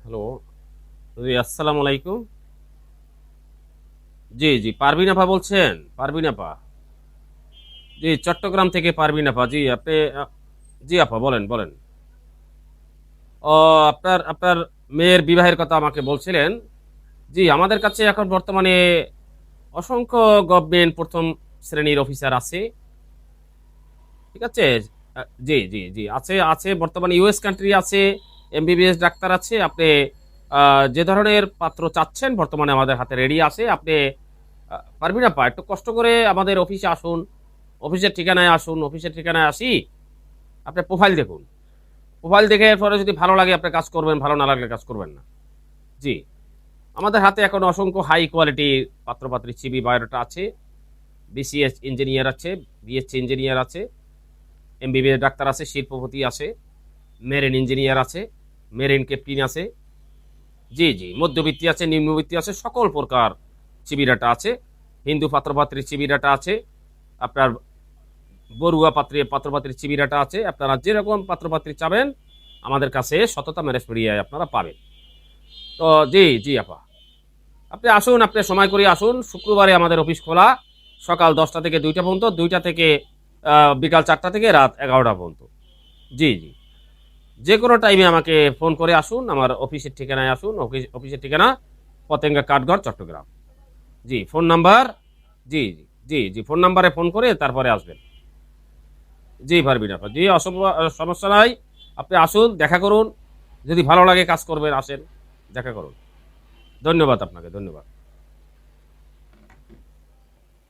Hello, জি আসসালামু আলাইকুম। জি, জি, পারভিন আপা বলছেন? পারভিন আপা? জি, চট্টগ্রাম থেকে পারভিন আপা। জি, আপনি জি আপা বলেন, বলেন। ও আপনার আপনার মেয়ের বিবাহের কথা আমাকে বলছিলেন। জি, আমাদের কাছে এখন বর্তমানে অসংখ্য গভর্নমেন্ট ১ম শ্রেণীর অফিসার আছে। ঠিক আছে? জি, জি, জি। আছে বর্তমানে ইউএস কান্ট্রি আছে, এমবিবিএস ডাক্তার আছে। আপনি আ যে ধরনের পাত্র চাচ্ছেন বর্তমানে আমাদের হাতে রেডি আছে। আপনি পারভিন আপা একটু কষ্ট করে আমাদের অফিসে আসুন। অফিসের ঠিকানায় আসুন। অফিসের ঠিকানায় আসি, আপনার প্রোফাইল দেখুন। প্রোফাইল দেখে এরপরে যদি ভালো লাগে আপনি কাজ করবেন, ভালো না লাগলে কাজ করবেন না। জি। আমাদের হাতে এখন অসংখ্য হাই কোয়ালিটির পাত্র-পাত্রী সিভি বায়োডাটা আছে। বিসিএস ইঞ্জিনিয়ার আছে, বিএসসি ইঞ্জিনিয়ার আছে, এমবিবিএস ডাক্তার আছে, শিল্পপতি আছে, মেরিন ইঞ্জিনিয়ার আছে, মেরিন ক্যাপ্টেন আছে। জি, জি। মধ্যবিত্তি আছে, নিম্নবিত্তি আছে, সকল প্রকার সিভি ডাটা আছে। হিন্দু পাত্র-পাত্রীর সিভি ডাটা আছে। আপনার বড়ুয়া পাত্রপাত্রীর সিভি ডাটা আছে। আপনারা যেরকম পাত্রপাত্রী চাবেন আমাদের কাছে সততা ম্যারেজ মিডিয়ায় আপনারা পাবেন। তো জি, জি আপা। আপনি আসুন, আপনি সময় করে আসুন। শুক্রবারে আমাদের অফিস খোলা। সকাল ১০টা থেকে ২টা পর্যন্ত, ২টা থেকে বিকাল ৪টা থেকে রাত ১১টা পর্যন্ত। জি, জি। যেকোনো টাইমে আমাকে ফোন করে আসুন। আমার অফিসের ঠিকানায় আসুন। অফিসের ঠিকানা পতেঙ্গা কাঠগড়, চট্টগ্রাম। জি, ফোন নাম্বার জি, জি, জি, জি। ফোন নাম্বারে ফোন করে তারপরে আসবেন। জি, পারবিন আপা। জি, সমস্যা নাই। আপনি আসুন, দেখা করুন। যদি ভালো লাগে কাজ করবেন, আসেন, দেখা করুন। ধন্যবাদ আপনাকে, ধন্যবাদ।